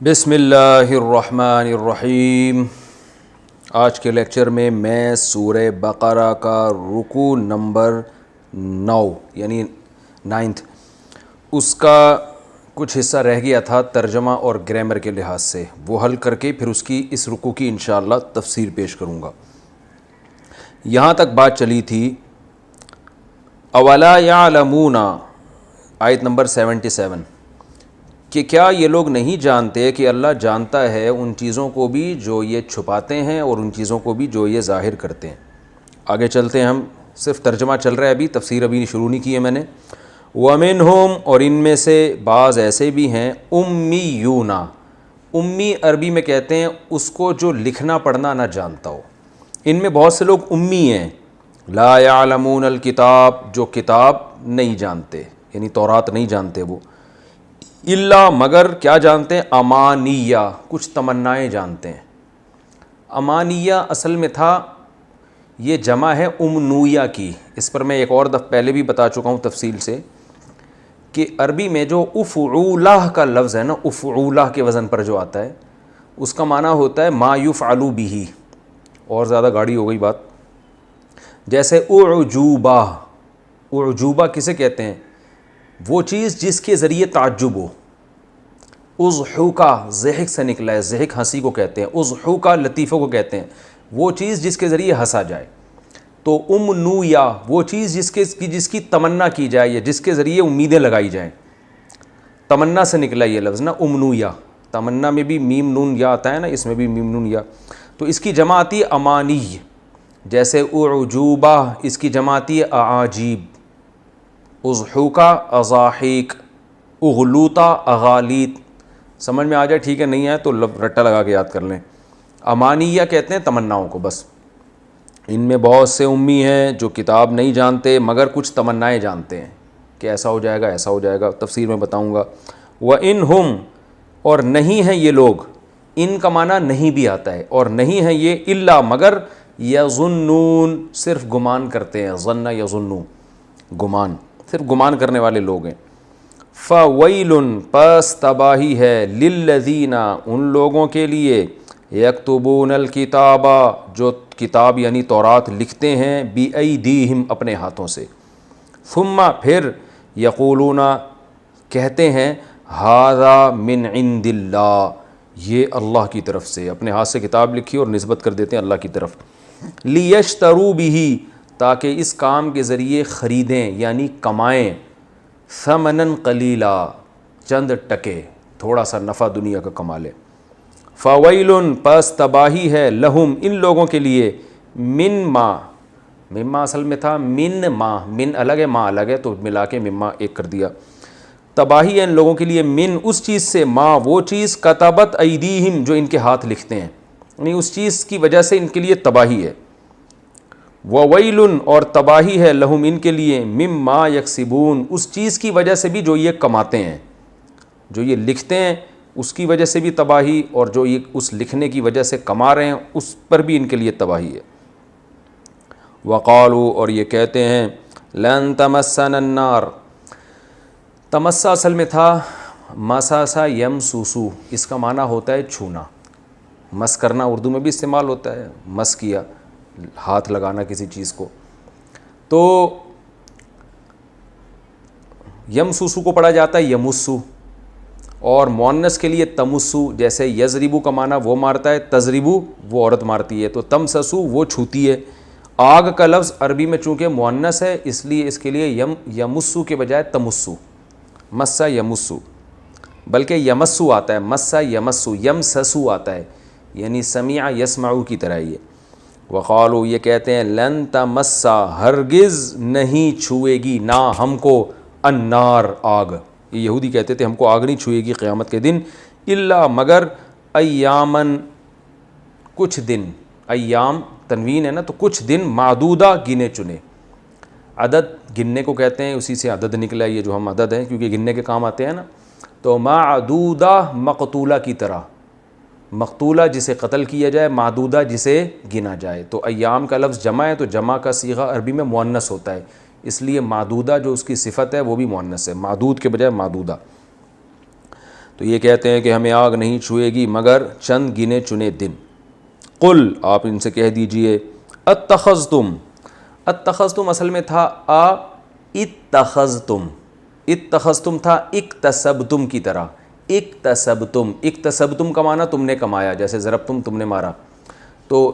بسم اللہ الرحمن الرحیم۔ آج کے لیکچر میں میں سورہ بقرہ کا رکوع نمبر 9 یعنی 9 اس کا کچھ حصہ رہ گیا تھا ترجمہ اور گرامر کے لحاظ سے، وہ حل کر کے پھر اس رکوع کی انشاءاللہ تفسیر پیش کروں گا۔ یہاں تک بات چلی تھی اولا یعلمون، آیت نمبر 77، کہ کیا یہ لوگ نہیں جانتے کہ اللہ جانتا ہے ان چیزوں کو بھی جو یہ چھپاتے ہیں اور ان چیزوں کو بھی جو یہ ظاہر کرتے ہیں۔ آگے چلتے ہیں، ہم صرف ترجمہ چل رہا ہے، ابھی تفسیر ابھی شروع نہیں کی ہے میں نے۔ وَمِنْهُمْ، اور ان میں سے بعض ایسے بھی ہیں، امیون، امی عربی میں کہتے ہیں اس کو جو لکھنا پڑھنا نہ جانتا ہو۔ ان میں بہت سے لوگ امی ہیں، لا یعلمون الکتاب، جو کتاب نہیں جانتے یعنی تورات نہیں جانتے، وہ الا مگر کیا جانتے ہیں، امانیہ، کچھ تمنائیں جانتے ہیں۔ امانیہ اصل میں تھا، یہ جمع ہے امنویہ کی، اس پر میں ایک اور دفعہ پہلے بھی بتا چکا ہوں تفصیل سے کہ عربی میں جو افعولہ کا لفظ ہے نا، افعولہ کے وزن پر جو آتا ہے، اس کا معنی ہوتا ہے ما یفعل بہ، اور زیادہ گاڑی ہو گئی بات، جیسے اعجوبہ، اعجوبہ کسے کہتے ہیں؟ وہ چیز جس کے ذریعے تعجب ہو۔ اضحوکا، ضحک سے نکلا ہے، ضحک ہنسی کو کہتے ہیں، اضحوکا لطیفوں کو کہتے ہیں، وہ چیز جس کے ذریعے ہنسا جائے۔ تو امنویا، وہ چیز جس کی تمنا کی جائے یا جس کے ذریعے امیدیں لگائی جائیں، تمنا سے نکلا یہ لفظ نا، امنویا، تمنا میں بھی میم نون یا آتا ہے نا، اس میں بھی میم نون یا، تو اس کی جمع آتی ہے امانی، جیسے اعجوبہ اس کی جمع آتی ہے اعاجیب، اضحوکا اضاحیک، اغلوطا اغالیط۔ سمجھ میں آ جائے ٹھیک ہے، نہیں ہے تو رٹا لگا کے یاد کر لیں۔ امانیہ کہتے ہیں تمناؤں کو، بس۔ ان میں بہت سے امی ہیں جو کتاب نہیں جانتے مگر کچھ تمنائیں جانتے ہیں کہ ایسا ہو جائے گا، ایسا ہو جائے گا، تفسیر میں بتاؤں گا۔ وَإِنْهُمْ، اور نہیں ہیں یہ لوگ، ان کا معنی نہیں بھی آتا ہے، اور نہیں ہیں یہ الا مگر یظنون، صرف گمان کرتے ہیں، ظن یظنون، گمان، صرف گمان کرنے والے لوگ ہیں۔ فَوَيْلٌ، پس تباہی ہے، لِلَّذِينَ، ان لوگوں کے لیے، یکتبون الکتاب، جو کتاب یعنی تورات لکھتے ہیں، بِأَيْدِيهِمْ، اپنے ہاتھوں سے، ثم، پھر، یقولون، کہتے ہیں، هَذَا مِنْ عِنْدِ اللَّهِ، یہ اللہ کی طرف سے، اپنے ہاتھ سے کتاب لکھی اور نسبت کر دیتے ہیں اللہ کی طرف، لِيَشْتَرُوا بِهِ، تاکہ اس کام کے ذریعے خریدیں یعنی کمائیں، ثمناً قلیلا، چند ٹکے، تھوڑا سا نفع دنیا کا کما لے۔ فویلن، پس تباہی ہے، لہم، ان لوگوں کے لیے، مما اصل میں تھا من ما، من الگ ہے ما الگ ہے تو ملا کے مما ایک کر دیا۔ تباہی ہے ان لوگوں کے لیے، من، اس چیز سے، ما، وہ چیز، کتبت ایدیہم، جو ان کے ہاتھ لکھتے ہیں، یعنی اس چیز کی وجہ سے ان کے لیے تباہی ہے۔ وَوَيْلٌ، اور تباہی ہے، لہم، ان کے لیے، مما یکسبون، اس چیز کی وجہ سے بھی جو یہ کماتے ہیں، جو یہ لکھتے ہیں اس کی وجہ سے بھی تباہی، اور جو یہ اس لکھنے کی وجہ سے کما رہے ہیں اس پر بھی ان کے لیے تباہی ہے۔ وقالوا، اور یہ کہتے ہیں، لن تمسنا النار، تمسا اصل میں تھا مساسا یمسوسو، اس کا معنی ہوتا ہے چھونا، مس کرنا اردو میں بھی استعمال ہوتا ہے، مس کیا، ہاتھ لگانا کسی چیز کو۔ تو یمسوسو کو پڑھا جاتا ہے یمسو، اور مؤنث کے لیے تمسو، جیسے یضربو کا معنی وہ مارتا ہے، تضربو وہ عورت مارتی ہے، تو تمسسو وہ چھوتی ہے۔ آگ کا لفظ عربی میں چونکہ مؤنث ہے اس لیے اس کے لیے یمسو کے بجائے تمسو، مسا یمسو، بلکہ یمسو آتا ہے، مسا یمسو، یمسسو آتا ہے، یعنی سمیع یسمعو کی طرح یہ۔ وقالو، یہ کہتے ہیں، لن تمسا، ہرگز نہیں چھوئے گی نہ ہم کو، النار، آگ، یہ یہودی کہتے تھے ہم کو آگ نہیں چھوئے گی قیامت کے دن، الا مگر، ایامن، کچھ دن، ایام تنوین ہے نا تو کچھ دن، معدودہ، گنے چنے، عدد گننے کو کہتے ہیں، اسی سے عدد نکلا یہ جو ہم عدد ہیں کیونکہ گننے کے کام آتے ہیں نا، تو معدودہ، مقتولہ کی طرح، مقتولہ جسے قتل کیا جائے، معدودہ جسے گنا جائے، تو ایام کا لفظ جمع ہے تو جمع کا صیغہ عربی میں مؤنث ہوتا ہے، اس لیے معدودہ جو اس کی صفت ہے وہ بھی مؤنث ہے، معدود کے بجائے معدودہ۔ تو یہ کہتے ہیں کہ ہمیں آگ نہیں چھوئے گی مگر چند گنے چنے دن۔ قل، آپ ان سے کہہ دیجئے، اتخذتم، اتخذتم اصل میں تھا اتخذتم، اتخذتم تھا اکتسبتم کی طرح، اکتسبتم، اکتسبتم کا معنی تم نے کمایا، جیسے ضربتم تم نے مارا، تو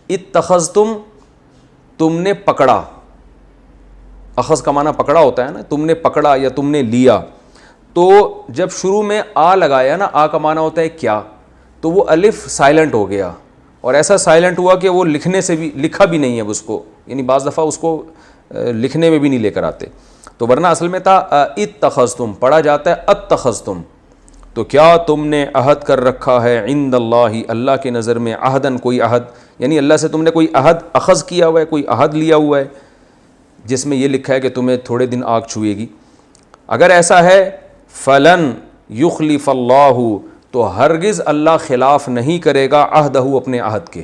اتخذتم تم نے پکڑا، اخذ کا معنی پکڑا ہوتا ہے نا، تم نے پکڑا یا تم نے لیا۔ تو جب شروع میں آ لگایا نا، آ کا معنی ہوتا ہے کیا، تو وہ الف سائلنٹ ہو گیا، اور ایسا سائلنٹ ہوا کہ وہ لکھنے سے بھی لکھا بھی نہیں ہے اس کو، یعنی بعض دفعہ اس کو لکھنے میں بھی نہیں لے کر آتے، تو ورنہ اصل میں تھا اتخذتم، پڑھا جاتا ہے اتخذتم، تو کیا تم نے عہد کر رکھا ہے عند اللہ، اللہ کے نظر میں، عہدن کوئی عہد، یعنی اللہ سے تم نے کوئی عہد اخذ کیا ہوا ہے، کوئی عہد لیا ہوا ہے جس میں یہ لکھا ہے کہ تمہیں تھوڑے دن آگ چھوئے گی۔ اگر ایسا ہے فلن یخلف اللہ، تو ہرگز اللہ خلاف نہیں کرے گا عہدہ، اپنے عہد کے،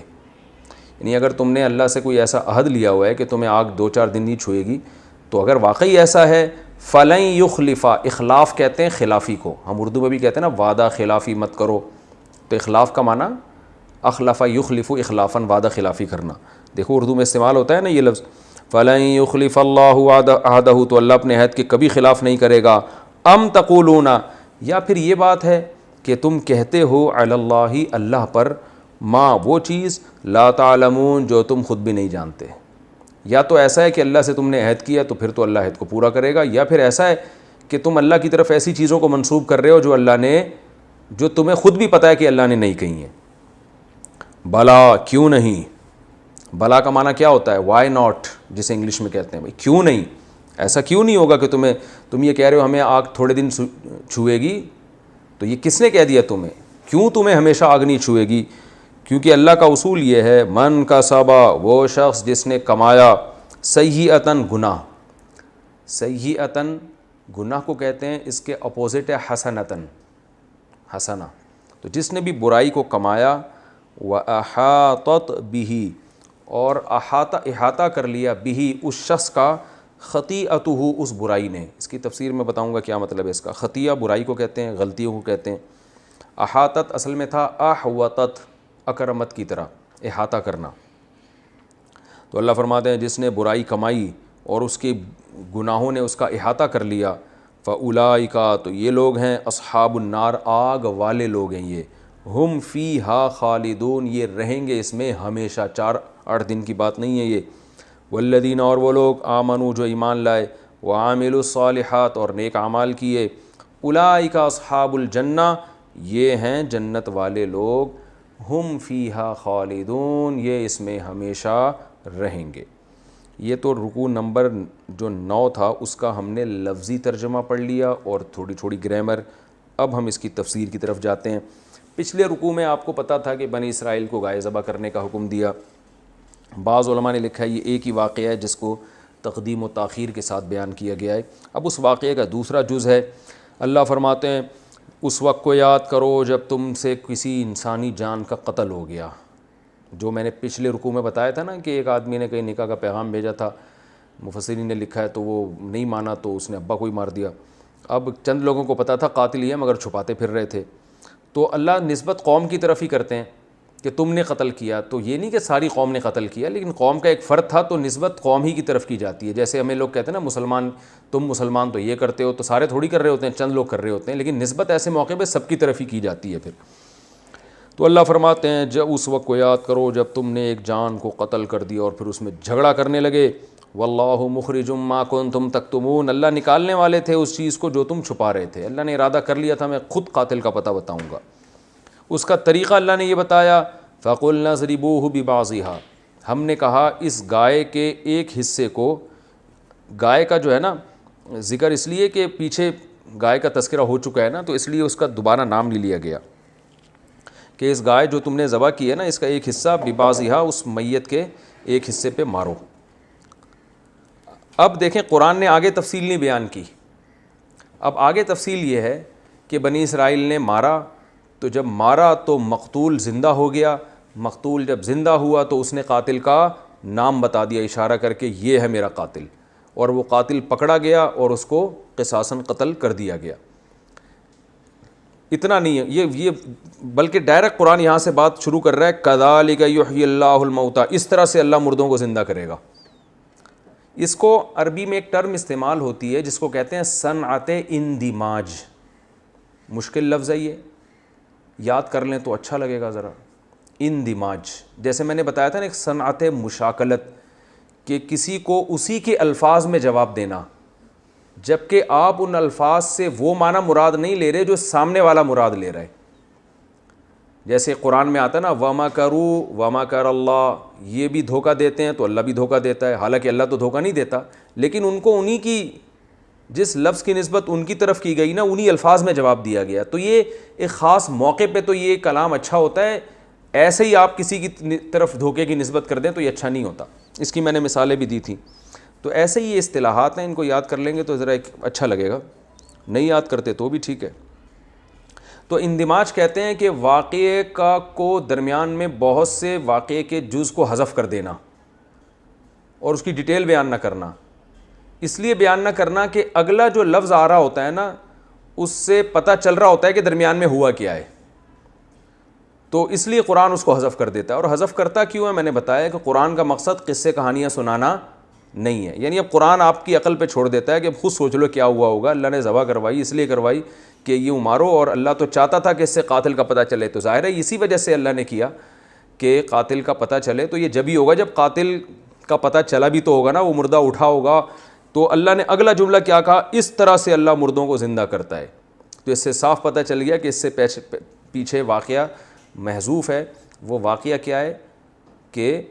یعنی اگر تم نے اللہ سے کوئی ایسا عہد لیا ہوا ہے کہ تمہیں آگ 2-4 دن نہیں چھوئے گی، تو اگر واقعی ایسا ہے فلن یخلف، اخلاف کہتے ہیں خلافی کو، ہم اردو میں بھی کہتے ہیں نا وعدہ خلافی مت کرو، تو اخلاف کا معنی اخلف یخلف، اخلافاً وعدہ خلافی کرنا، دیکھو اردو میں استعمال ہوتا ہے نا یہ لفظ، فلن یخلف اللہ عہدہ، تو اللہ اپنے عہد کے کبھی خلاف نہیں کرے گا۔ ام تقولون، یا پھر یہ بات ہے کہ تم کہتے ہو علی اللہ، اللہ پر، ما وہ چیز، لا تعلمون جو تم خود بھی نہیں جانتے، یا تو ایسا ہے کہ اللہ سے تم نے عہد کیا تو پھر تو اللہ عہد کو پورا کرے گا، یا پھر ایسا ہے کہ تم اللہ کی طرف ایسی چیزوں کو منسوب کر رہے ہو جو اللہ نے، جو تمہیں خود بھی پتہ ہے کہ اللہ نے نہیں کہی ہیں۔ بلا، کیوں نہیں، بلا کا معنی کیا ہوتا ہے، وائی ناٹ، جسے انگلش میں کہتے ہیں بھائی کیوں نہیں، ایسا کیوں نہیں ہوگا کہ تم یہ کہہ رہے ہو ہمیں آگ تھوڑے دن چھوئے گی، تو یہ کس نے کہہ دیا تمہیں، کیوں تمہیں ہمیشہ آگ نہیں چھوئے گی؟ کیونکہ اللہ کا اصول یہ ہے، من کا سبا، وہ شخص جس نے کمایا، سیئۃً گناہ، سیئۃً گناہ کو کہتے ہیں، اس کے اپوزٹ ہے حسنۃً، حسنہ، تو جس نے بھی برائی کو کمایا، وَأَحَاطَتْ بِهِ، اور احاطہ کر لیا، بِهِ اس شخص کا، خطیئتہ اس برائی نے، اس کی تفسیر میں بتاؤں گا کیا مطلب ہے اس کا، خطیہ برائی کو کہتے ہیں، غلطیوں کو کہتے ہیں، احاطت اصل میں تھا احوطت، اکرمت کی طرح، احاطہ کرنا، تو اللہ فرماتے ہیں جس نے برائی کمائی اور اس کے گناہوں نے اس کا احاطہ کر لیا، فَأُولَئِكَ، تو یہ لوگ ہیں اصحاب النار، آگ والے لوگ ہیں یہ، ہم فیہا خالدون، یہ رہیں گے اس میں ہمیشہ، 4-8 دن کی بات نہیں ہے یہ، والذین، اور وہ لوگ، آمنوا جو ایمان لائے، وعاملوا الصالحات اور نیک اعمال کیے، اولئک اصحاب الجنہ، یہ ہیں جنت والے لوگ، ہم فیہا خالدون، یہ اس میں ہمیشہ رہیں گے۔ یہ تو رکوع نمبر جو 9 تھا اس کا ہم نے لفظی ترجمہ پڑھ لیا اور تھوڑی تھوڑی گرامر، اب ہم اس کی تفسیر کی طرف جاتے ہیں۔ پچھلے رکوع میں آپ کو پتہ تھا کہ بنی اسرائیل کو گائے ذبح کرنے کا حکم دیا، بعض علماء نے لکھا ہے یہ ایک ہی واقعہ ہے جس کو تقدیم و تاخیر کے ساتھ بیان کیا گیا ہے۔ اب اس واقعے کا دوسرا جز ہے، اللہ فرماتے ہیں اس وقت کو یاد کرو جب تم سے کسی انسانی جان کا قتل ہو گیا، جو میں نے پچھلے رکوع میں بتایا تھا نا کہ ایک آدمی نے کہیں نکاح کا پیغام بھیجا تھا، مفسرین نے لکھا ہے تو وہ نہیں مانا تو اس نے ابا کو ہی مار دیا، اب چند لوگوں کو پتہ تھا قاتل ہی ہے مگر چھپاتے پھر رہے تھے، تو اللہ نسبت قوم کی طرف ہی کرتے ہیں کہ تم نے قتل کیا، تو یہ نہیں کہ ساری قوم نے قتل کیا، لیکن قوم کا ایک فرد تھا تو نسبت قوم ہی کی طرف کی جاتی ہے، جیسے ہمیں لوگ کہتے ہیں نا مسلمان، تم مسلمان تو یہ کرتے ہو، تو سارے تھوڑی کر رہے ہوتے ہیں، چند لوگ کر رہے ہوتے ہیں، لیکن نسبت ایسے موقع پہ سب کی طرف ہی کی جاتی ہے پھر۔ تو اللہ فرماتے ہیں جب اس وقت کو یاد کرو جب تم نے ایک جان کو قتل کر دیا اور پھر اس میں جھگڑا کرنے لگے، واللہ مخرج ما کنتم تکتمون، اللہ نکالنے والے تھے اس چیز کو جو تم چھپا رہے تھے، اللہ نے ارادہ کر لیا تھا میں خود قاتل کا پتہ بتاؤں گا، اس کا طریقہ اللہ نے یہ بتایا، فَقُلْنَا اضْرِبُوهُ بِبَعْضِهَا، ہم نے کہا اس گائے کے ایک حصے کو، گائے کا جو ہے نا ذکر اس لیے کہ پیچھے گائے کا تذکرہ ہو چکا ہے نا، تو اس لیے اس کا دوبارہ نام لے لیا گیا کہ اس گائے جو تم نے ذبح کی ہے نا اس کا ایک حصہ بِبَعْضِهَا، اس میت کے ایک حصے پہ مارو۔ اب دیکھیں قرآن نے آگے تفصیل نہیں بیان کی، اب آگے تفصیل یہ ہے کہ بنی اسرائیل نے مارا، تو جب مارا تو مقتول زندہ ہو گیا، مقتول جب زندہ ہوا تو اس نے قاتل کا نام بتا دیا اشارہ کر کے یہ ہے میرا قاتل، اور وہ قاتل پکڑا گیا اور اس کو قصاصاً قتل کر دیا گیا۔ اتنا نہیں ہے یہ بلکہ ڈائریکٹ قرآن یہاں سے بات شروع کر رہا ہے کذالک یحیی اللہ الموتیٰ، اس طرح سے اللہ مردوں کو زندہ کرے گا. اس کو عربی میں ایک ٹرم استعمال ہوتی ہے جس کو کہتے ہیں صنعت اندماج. مشکل لفظ ہے یہ، یاد کر لیں تو اچھا لگے گا ذرا. اندماج، جیسے میں نے بتایا تھا نا ایک صنعت مشاکلت، کہ کسی کو اسی کے الفاظ میں جواب دینا، جبکہ آپ ان الفاظ سے وہ معنی مراد نہیں لے رہے جو سامنے والا مراد لے رہا ہے. جیسے قرآن میں آتا ہے نا وَمَكَرُوا وَمَكَرَ اللَّهُ، یہ بھی دھوکہ دیتے ہیں تو اللہ بھی دھوکہ دیتا ہے. حالانکہ اللہ تو دھوکہ نہیں دیتا، لیکن ان کو انہی کی جس لفظ کی نسبت ان کی طرف کی گئی نا انہی الفاظ میں جواب دیا گیا. تو یہ ایک خاص موقع پہ تو یہ کلام اچھا ہوتا ہے، ایسے ہی آپ کسی کی طرف دھوکے کی نسبت کر دیں تو یہ اچھا نہیں ہوتا. اس کی میں نے مثالیں بھی دی تھیں. تو ایسے ہی یہ اصطلاحات ہیں، ان کو یاد کر لیں گے تو ذرا ایک اچھا لگے گا، نہیں یاد کرتے تو بھی ٹھیک ہے. تو اندماج کہتے ہیں کہ واقعے کو درمیان میں بہت سے واقعے کے جز کو حذف کر دینا اور اس کی ڈیٹیل بیان نہ کرنا. اس لیے بیان نہ کرنا کہ اگلا جو لفظ آ رہا ہوتا ہے نا اس سے پتہ چل رہا ہوتا ہے کہ درمیان میں ہوا کیا ہے، تو اس لیے قرآن اس کو حذف کر دیتا ہے. اور حذف کرتا کیوں ہے؟ میں نے بتایا کہ قرآن کا مقصد قصے کہانیاں سنانا نہیں ہے. یعنی اب قرآن آپ کی عقل پہ چھوڑ دیتا ہے کہ اب خود سوچ لو کیا ہوا ہوگا. اللہ نے ذبح کروائی اس لیے کروائی کہ یوں مارو، اور اللہ تو چاہتا تھا کہ اس سے قاتل کا پتہ چلے. تو ظاہر ہے اسی وجہ سے اللہ نے کیا کہ قاتل کا پتہ چلے. تو یہ جب ہی ہوگا جب قاتل کا پتہ چلا بھی تو ہوگا نا، وہ مردہ اٹھا ہوگا. تو اللہ نے اگلا جملہ کیا کہا؟ اس طرح سے اللہ مردوں کو زندہ کرتا ہے. تو اس سے صاف پتہ چل گیا کہ اس سے پیچھے واقعہ محذوف ہے. وہ واقعہ کیا ہے کہ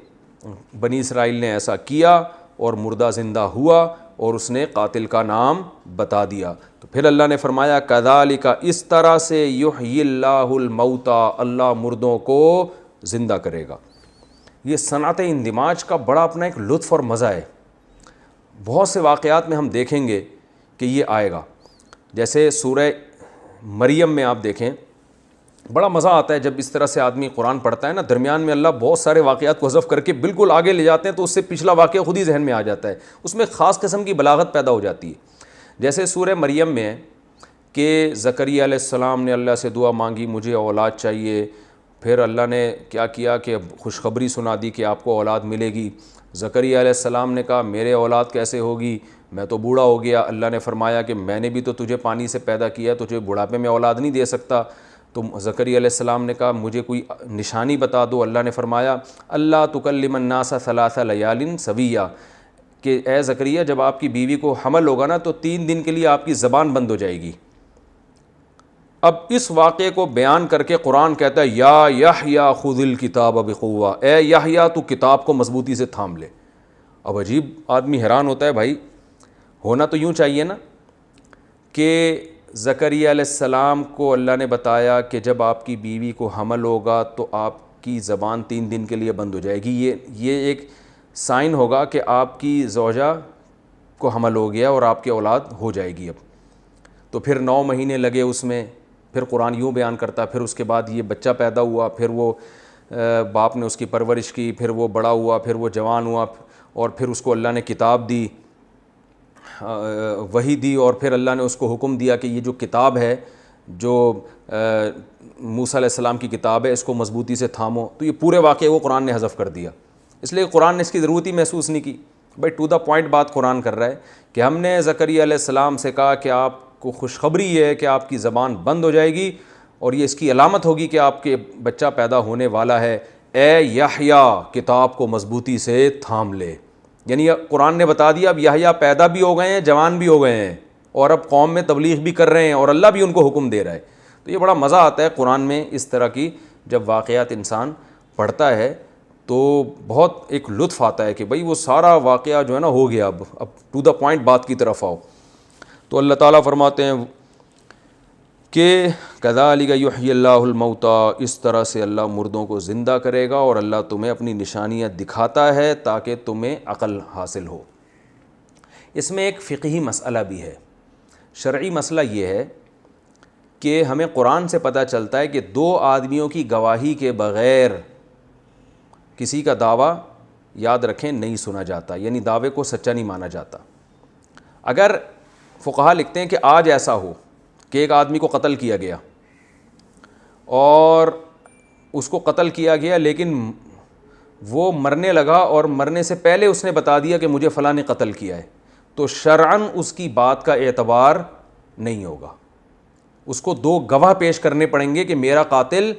بنی اسرائیل نے ایسا کیا اور مردہ زندہ ہوا اور اس نے قاتل کا نام بتا دیا. تو پھر اللہ نے فرمایا کذالک، اس طرح سے یحیی اللہ الموتیٰ، اللہ مردوں کو زندہ کرے گا. یہ صنعت اندماج کا بڑا اپنا ایک لطف اور مزہ ہے. بہت سے واقعات میں ہم دیکھیں گے کہ یہ آئے گا. جیسے سورہ مریم میں آپ دیکھیں، بڑا مزہ آتا ہے جب اس طرح سے آدمی قرآن پڑھتا ہے نا، درمیان میں اللہ بہت سارے واقعات کو حذف کر کے بالکل آگے لے جاتے ہیں تو اس سے پچھلا واقعہ خود ہی ذہن میں آ جاتا ہے. اس میں خاص قسم کی بلاغت پیدا ہو جاتی ہے. جیسے سورہ مریم میں ہے کہ زکریا علیہ السلام نے اللہ سے دعا مانگی مجھے اولاد چاہیے، پھر اللہ نے کیا کیا کہ خوشخبری سنا دی کہ آپ کو اولاد ملے گی. زکریا علیہ السلام نے کہا میرے اولاد کیسے ہوگی، میں تو بوڑھا ہو گیا. اللہ نے فرمایا کہ میں نے بھی تو تجھے پانی سے پیدا کیا، تجھے بڑھاپے میں اولاد نہیں دے سکتا. تو زکریا علیہ السلام نے کہا مجھے کوئی نشانی بتا دو. اللہ نے فرمایا اللہ تکلم الناس ثلاث لیال سویہ، کہ اے زکریا جب آپ کی بیوی کو حمل ہوگا نا تو 3 دن کے لیے آپ کی زبان بند ہو جائے گی. اب اس واقعے کو بیان کر کے قرآن کہتا ہے یا یحییٰ خذ الکتاب بقوہ، اے یحییٰ تو کتاب کو مضبوطی سے تھام لے. اب عجیب آدمی حیران ہوتا ہے، بھائی ہونا تو یوں چاہیے نا کہ زکریا علیہ السلام کو اللہ نے بتایا کہ جب آپ کی بیوی کو حمل ہوگا تو آپ کی زبان 3 دن کے لیے بند ہو جائے گی. یہ ایک سائن ہوگا کہ آپ کی زوجہ کو حمل ہو گیا اور آپ کی اولاد ہو جائے گی. اب تو پھر 9 مہینے لگے اس میں، پھر قرآن یوں بیان کرتا، پھر اس کے بعد یہ بچہ پیدا ہوا، پھر وہ باپ نے اس کی پرورش کی، پھر وہ بڑا ہوا، پھر وہ جوان ہوا، اور پھر اس کو اللہ نے کتاب دی، وحی دی، اور پھر اللہ نے اس کو حکم دیا کہ یہ جو کتاب ہے جو موسیٰ علیہ السلام کی کتاب ہے اس کو مضبوطی سے تھامو. تو یہ پورے واقعے کو قرآن نے حذف کر دیا. اس لیے قرآن نے اس کی ضرورت ہی محسوس نہیں کی. بھائی ٹو دا پوائنٹ بات قرآن کر رہا ہے کہ ہم نے زکریا علیہ السلام سے کہا کہ آپ کو خوشخبری یہ ہے کہ آپ کی زبان بند ہو جائے گی اور یہ اس کی علامت ہوگی کہ آپ کے بچہ پیدا ہونے والا ہے. اے یحییٰ کتاب کو مضبوطی سے تھام لے. یعنی قرآن نے بتا دیا اب یحییٰ پیدا بھی ہو گئے ہیں، جوان بھی ہو گئے ہیں، اور اب قوم میں تبلیغ بھی کر رہے ہیں اور اللہ بھی ان کو حکم دے رہا ہے. تو یہ بڑا مزہ آتا ہے قرآن میں اس طرح کی جب واقعات انسان پڑھتا ہے تو بہت ایک لطف آتا ہے کہ بھئی وہ سارا واقعہ جو ہے نا ہو گیا، اب ٹو دا پوائنٹ بات کی طرف آؤ. تو اللہ تعالیٰ فرماتے ہیں کہ کذالک یحیی اللہ الموتیٰ، اس طرح سے اللہ مردوں کو زندہ کرے گا اور اللہ تمہیں اپنی نشانیاں دکھاتا ہے تاکہ تمہیں عقل حاصل ہو. اس میں ایک فقہی مسئلہ بھی ہے. شرعی مسئلہ یہ ہے کہ ہمیں قرآن سے پتہ چلتا ہے کہ 2 آدمیوں کی گواہی کے بغیر کسی کا دعویٰ یاد رکھیں نہیں سنا جاتا، یعنی دعوے کو سچا نہیں مانا جاتا. اگر فقہا لکھتے ہیں کہ آج ایسا ہو کہ ایک آدمی کو قتل کیا گیا اور اس کو قتل کیا گیا، لیکن وہ مرنے لگا اور مرنے سے پہلے اس نے بتا دیا کہ مجھے فلاں نے قتل کیا ہے، تو شرعاً اس کی بات کا اعتبار نہیں ہوگا. اس کو 2 گواہ پیش کرنے پڑیں گے کہ میرا قاتل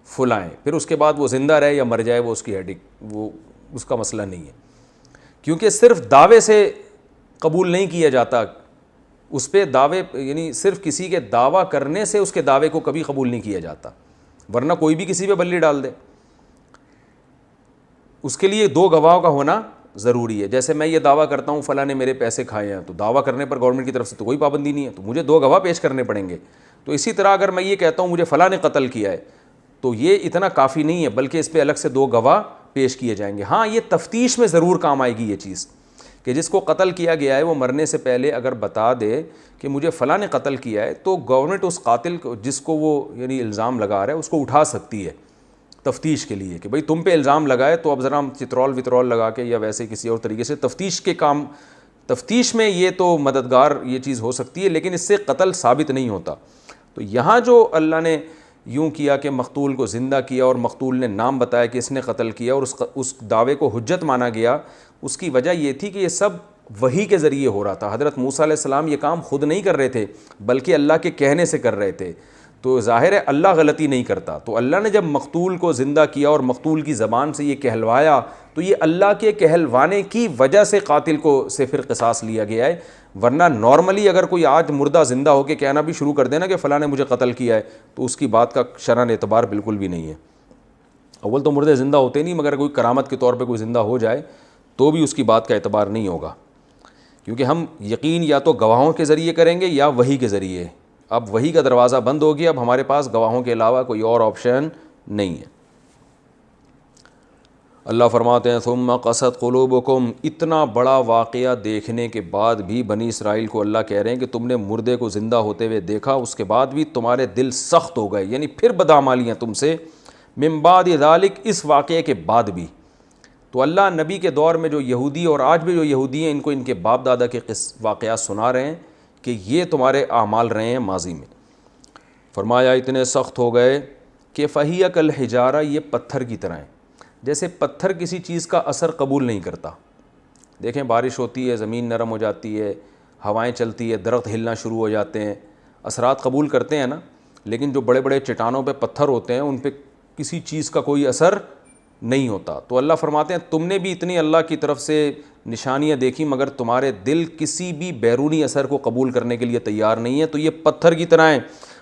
فلاں ہے. پھر اس کے بعد وہ زندہ رہے یا مر جائے وہ اس کی وہ اس کا مسئلہ نہیں ہے، کیونکہ صرف دعوے سے قبول نہیں کیا جاتا. اس پہ دعوے یعنی صرف کسی کے دعویٰ کرنے سے اس کے دعوے کو کبھی قبول نہیں کیا جاتا، ورنہ کوئی بھی کسی پہ بلی ڈال دے. اس کے لیے 2 گواہوں کا ہونا ضروری ہے. جیسے میں یہ دعویٰ کرتا ہوں فلاں نے میرے پیسے کھائے ہیں، تو دعویٰ کرنے پر گورنمنٹ کی طرف سے تو کوئی پابندی نہیں ہے، تو مجھے 2 گواہ پیش کرنے پڑیں گے. تو اسی طرح اگر میں یہ کہتا ہوں مجھے فلاں نے قتل کیا ہے، تو یہ اتنا کافی نہیں ہے، بلکہ اس پہ الگ سے 2 گواہ پیش کیے جائیں گے. ہاں یہ تفتیش میں ضرور کام آئے گی یہ چیز، کہ جس کو قتل کیا گیا ہے وہ مرنے سے پہلے اگر بتا دے کہ مجھے فلاں نے قتل کیا ہے، تو گورنمنٹ اس قاتل کو جس کو وہ یعنی الزام لگا رہا ہے اس کو اٹھا سکتی ہے تفتیش کے لیے، کہ بھئی تم پہ الزام لگائے تو اب ذرا چترول لگا کے یا ویسے کسی اور طریقے سے تفتیش میں یہ تو مددگار یہ چیز ہو سکتی ہے، لیکن اس سے قتل ثابت نہیں ہوتا. تو یہاں جو اللہ نے یوں کیا کہ مقتول کو زندہ کیا اور مقتول نے نام بتایا کہ اس نے قتل کیا اور اس دعوے کو حجت مانا گیا، اس کی وجہ یہ تھی کہ یہ سب وحی کے ذریعے ہو رہا تھا. حضرت موسیٰ علیہ السلام یہ کام خود نہیں کر رہے تھے بلکہ اللہ کے کہنے سے کر رہے تھے. تو ظاہر ہے اللہ غلطی نہیں کرتا. تو اللہ نے جب مقتول کو زندہ کیا اور مقتول کی زبان سے یہ کہلوایا، تو یہ اللہ کے کہلوانے کی وجہ سے قاتل کو سے پھر قصاص لیا گیا ہے. ورنہ نارملی اگر کوئی آج مردہ زندہ ہو کے کہنا بھی شروع کر دینا کہ فلاں نے مجھے قتل کیا ہے، تو اس کی بات کا شرعاً اعتبار بالکل بھی نہیں ہے. اول تو مردے زندہ ہوتے نہیں، مگر کوئی کرامت کے طور پہ کوئی زندہ ہو جائے تو بھی اس کی بات کا اعتبار نہیں ہوگا، کیونکہ ہم یقین یا تو گواہوں کے ذریعے کریں گے یا وحی کے ذریعے. اب وحی کا دروازہ بند ہو گیا، اب ہمارے پاس گواہوں کے علاوہ کوئی اور آپشن نہیں ہے. اللہ فرماتے ہیں ثم قست قلوبکم، اتنا بڑا واقعہ دیکھنے کے بعد بھی بنی اسرائیل کو اللہ کہہ رہے ہیں کہ تم نے مردے کو زندہ ہوتے ہوئے دیکھا، اس کے بعد بھی تمہارے دل سخت ہو گئے، یعنی پھر بدعمالیاں تم سے، من بعد ذالک، اس واقعے کے بعد بھی. تو اللہ نبی کے دور میں جو یہودی اور آج بھی جو یہودی ہیں ان کو ان کے باپ دادا کے واقعات سنا رہے ہیں کہ یہ تمہارے اعمال رہے ہیں ماضی میں. فرمایا اتنے سخت ہو گئے کہ فہی کالحجارہ، یہ پتھر کی طرح ہیں. جیسے پتھر کسی چیز کا اثر قبول نہیں کرتا. دیکھیں بارش ہوتی ہے، زمین نرم ہو جاتی ہے، ہوائیں چلتی ہے، درخت ہلنا شروع ہو جاتے ہیں، اثرات قبول کرتے ہیں نا. لیکن جو بڑے بڑے چٹانوں پہ پتھر ہوتے ہیں ان پہ کسی چیز کا کوئی اثر نہیں ہوتا. تو اللہ فرماتے ہیں تم نے بھی اتنی اللہ کی طرف سے نشانیاں دیکھی مگر تمہارے دل کسی بھی بیرونی اثر کو قبول کرنے کے لیے تیار نہیں ہے. تو یہ پتھر کی طرح ہیں،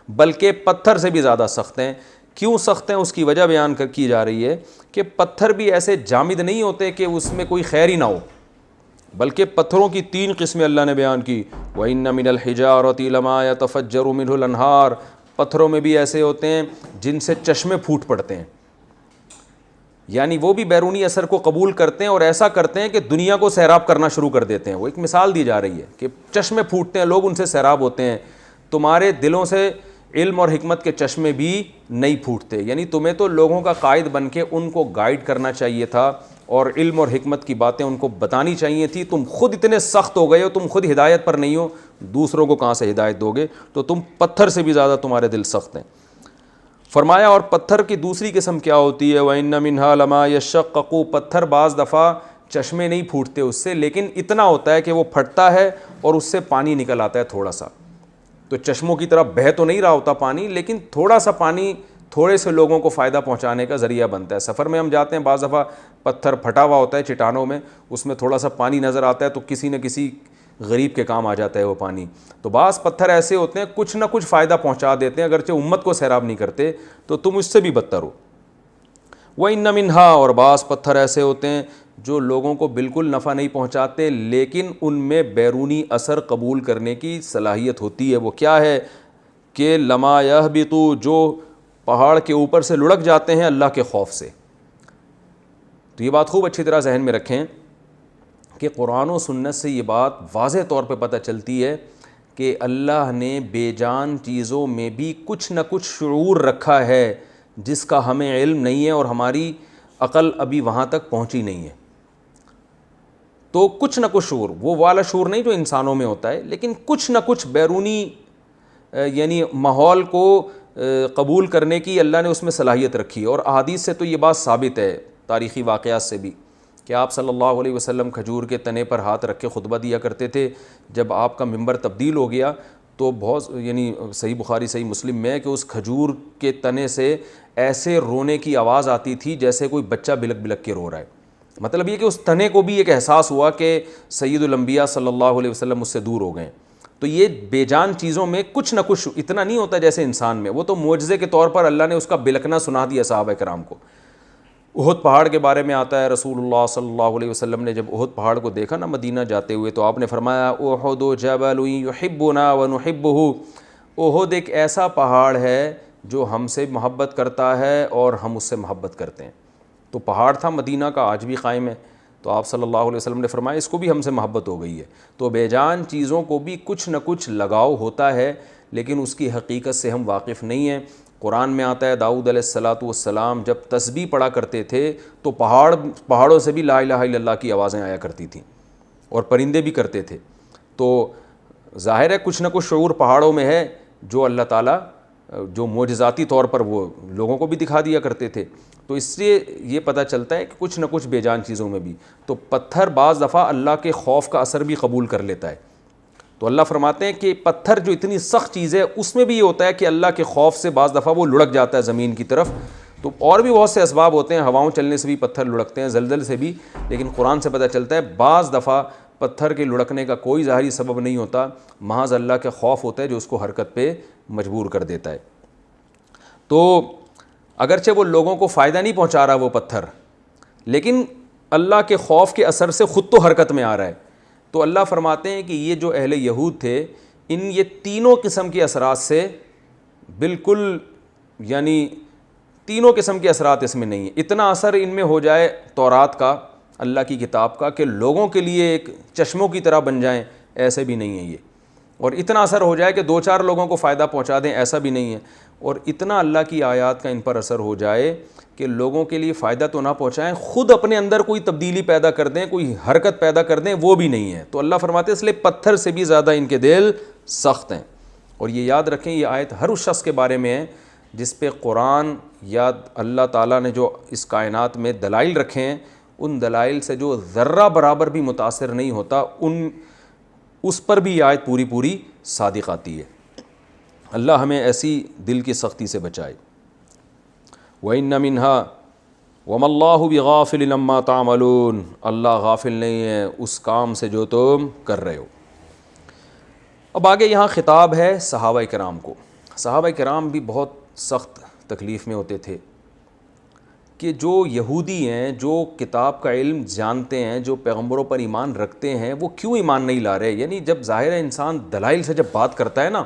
بلکہ پتھر سے بھی زیادہ سخت ہیں. کیوں سخت ہیں اس کی وجہ بیان کی جا رہی ہے کہ پتھر بھی ایسے جامد نہیں ہوتے کہ اس میں کوئی خیر ہی نہ ہو، بلکہ پتھروں کی 3 قسمیں اللہ نے بیان کی. وَإِنَّ مِنَ الْحِجَارَةِ لَمَا يَتَفَجَّرُ مِنْهُ الْأَنْهَارُ، پتھروں میں بھی ایسے ہوتے ہیں جن سے چشمے پھوٹ پڑتے ہیں. یعنی وہ بھی بیرونی اثر کو قبول کرتے ہیں اور ایسا کرتے ہیں کہ دنیا کو سیراب کرنا شروع کر دیتے ہیں. وہ ایک مثال دی جا رہی ہے کہ چشمے پھوٹتے ہیں، لوگ ان سے سیراب ہوتے ہیں. تمہارے دلوں سے علم اور حکمت کے چشمے بھی نہیں پھوٹتے. یعنی تمہیں تو لوگوں کا قائد بن کے ان کو گائیڈ کرنا چاہیے تھا اور علم اور حکمت کی باتیں ان کو بتانی چاہیے تھی. تم خود اتنے سخت ہو گئے ہو، تم خود ہدایت پر نہیں ہو، دوسروں کو کہاں سے ہدایت دو گے؟ تو تم پتھر سے بھی زیادہ تمہارے دل سخت ہیں. فرمایا اور پتھر کی دوسری قسم کیا ہوتی ہے؟ وَإِنَّ مِنْهَا لَمَا يَشَّقَّقُ، پتھر بعض دفعہ چشمے نہیں پھوٹتے اس سے، لیکن اتنا ہوتا ہے کہ وہ پھٹتا ہے اور اس سے پانی نکل آتا ہے تھوڑا سا. تو چشموں کی طرح بہہ تو نہیں رہا ہوتا پانی، لیکن تھوڑا سا پانی تھوڑے سے لوگوں کو فائدہ پہنچانے کا ذریعہ بنتا ہے. سفر میں ہم جاتے ہیں، بعض دفعہ پتھر پھٹا ہوا ہوتا ہے چٹانوں میں، اس میں تھوڑا سا پانی نظر آتا ہے تو کسی نہ کسی غریب کے کام آ جاتا ہے وہ پانی. تو بعض پتھر ایسے ہوتے ہیں کچھ نہ کچھ فائدہ پہنچا دیتے ہیں، اگرچہ امت کو سیراب نہیں کرتے. تو تم اس سے بھی بدتر ہو. وَإِنَّ مِنْهَا، اور بعض پتھر ایسے ہوتے ہیں جو لوگوں کو بالکل نفع نہیں پہنچاتے لیکن ان میں بیرونی اثر قبول کرنے کی صلاحیت ہوتی ہے. وہ کیا ہے کہ لَمَا يَهْبِطُ، جو پہاڑ کے اوپر سے لڑک جاتے ہیں اللہ کے خوف سے. تو یہ بات خوب اچھی طرح ذہن میں رکھیں کہ قرآن و سنت سے یہ بات واضح طور پہ پتہ چلتی ہے کہ اللہ نے بے جان چیزوں میں بھی کچھ نہ کچھ شعور رکھا ہے جس کا ہمیں علم نہیں ہے اور ہماری عقل ابھی وہاں تک پہنچی نہیں ہے. تو کچھ نہ کچھ شعور، وہ والا شعور نہیں جو انسانوں میں ہوتا ہے، لیکن کچھ نہ کچھ بیرونی یعنی ماحول کو قبول کرنے کی اللہ نے اس میں صلاحیت رکھی ہے. اور احادیث سے تو یہ بات ثابت ہے، تاریخی واقعات سے بھی، کہ آپ صلی اللہ علیہ وسلم کھجور کے تنے پر ہاتھ رکھ کے خطبہ دیا کرتے تھے. جب آپ کا ممبر تبدیل ہو گیا تو بہت، یعنی صحیح بخاری صحیح مسلم میں ہے کہ اس کھجور کے تنے سے ایسے رونے کی آواز آتی تھی جیسے کوئی بچہ بلک بلک کے رو رہا ہے. مطلب یہ کہ اس تنے کو بھی ایک احساس ہوا کہ سید الانبیاء صلی اللہ علیہ وسلم اس سے دور ہو گئے. تو یہ بے جان چیزوں میں کچھ نہ کچھ اتنا نہیں ہوتا جیسے انسان میں. وہ تو معجزے کے طور پر اللہ نے اس کا بلکنا سنا دیا صحابہ کرام کو. احد پہاڑ کے بارے میں آتا ہے، رسول اللہ صلی اللہ علیہ وسلم نے جب احد پہاڑ کو دیکھا نا مدینہ جاتے ہوئے، تو آپ نے فرمایا احد جبل یحبنا ونحبہ. احد ایک ایسا پہاڑ ہے جو ہم سے محبت کرتا ہے اور ہم اس سے محبت کرتے ہیں. تو پہاڑ تھا مدینہ کا، آج بھی قائم ہے. تو آپ صلی اللہ علیہ وسلم نے فرمایا اس کو بھی ہم سے محبت ہو گئی ہے. تو بے جان چیزوں کو بھی کچھ نہ کچھ لگاؤ ہوتا ہے، لیکن اس کی حقیقت سے ہم واقف نہیں ہیں. قرآن میں آتا ہے داؤد علیہ السلام جب تسبیح پڑھا کرتے تھے تو پہاڑوں سے بھی لا الہ الا اللہ کی آوازیں آیا کرتی تھیں، اور پرندے بھی کرتے تھے. تو ظاہر ہے کچھ نہ کچھ شعور پہاڑوں میں ہے جو اللہ تعالیٰ جو معجزاتی طور پر وہ لوگوں کو بھی دکھا دیا کرتے تھے. تو اس سے یہ پتہ چلتا ہے کہ کچھ نہ کچھ بے جان چیزوں میں بھی. تو پتھر بعض دفعہ اللہ کے خوف کا اثر بھی قبول کر لیتا ہے. تو اللہ فرماتے ہیں کہ پتھر جو اتنی سخت چیز ہے اس میں بھی یہ ہوتا ہے کہ اللہ کے خوف سے بعض دفعہ وہ لڑک جاتا ہے زمین کی طرف. تو اور بھی بہت سے اسباب ہوتے ہیں، ہواؤں چلنے سے بھی پتھر لڑکتے ہیں، زلزلے سے بھی. لیکن قرآن سے پتہ چلتا ہے بعض دفعہ پتھر کے لڑکنے کا کوئی ظاہری سبب نہیں ہوتا، محض اللہ کا خوف ہوتا ہے جو اس کو حرکت پہ مجبور کر دیتا ہے. تو اگرچہ وہ لوگوں کو فائدہ نہیں پہنچا رہا وہ پتھر، لیکن اللہ کے خوف کے اثر سے خود تو حرکت میں آ رہا ہے. تو اللہ فرماتے ہیں کہ یہ جو اہل یہود تھے یہ تینوں قسم کے اثرات سے بالکل، یعنی تینوں قسم کے اثرات اس میں نہیں ہیں. اتنا اثر ان میں ہو جائے تورات کا، اللہ کی کتاب کا، کہ لوگوں کے لیے ایک چشموں کی طرح بن جائیں، ایسے بھی نہیں ہے یہ. اور اتنا اثر ہو جائے کہ دو چار لوگوں کو فائدہ پہنچا دیں، ایسا بھی نہیں ہے. اور اتنا اللہ کی آیات کا ان پر اثر ہو جائے کہ لوگوں کے لیے فائدہ تو نہ پہنچائیں، خود اپنے اندر کوئی تبدیلی پیدا کر دیں، کوئی حرکت پیدا کر دیں، وہ بھی نہیں ہے. تو اللہ فرماتے ہیں اس لیے پتھر سے بھی زیادہ ان کے دل سخت ہیں. اور یہ یاد رکھیں یہ آیت ہر اس شخص کے بارے میں ہے جس پہ قرآن یا اللہ تعالیٰ نے جو اس کائنات میں دلائل رکھے ہیں، ان دلائل سے جو ذرہ برابر بھی متاثر نہیں ہوتا، اس پر بھی یہ آیت پوری پوری صادق آتی ہے. اللہ ہمیں ایسی دل کی سختی سے بچائے. وَإِنَّ مِنْهَا وَمَا اللَّهُ بِغَافِلٍ عَمَّا تَعْمَلُونَ. اللہ غافل نہیں ہے اس کام سے جو تم کر رہے ہو. اب آگے یہاں خطاب ہے صحابہ کرام کو. صحابہ کرام بھی بہت سخت تکلیف میں ہوتے تھے کہ جو یہودی ہیں، جو کتاب کا علم جانتے ہیں، جو پیغمبروں پر ایمان رکھتے ہیں، وہ کیوں ایمان نہیں لا رہے. یعنی جب ظاہر ہے انسان دلائل سے جب بات کرتا ہے نا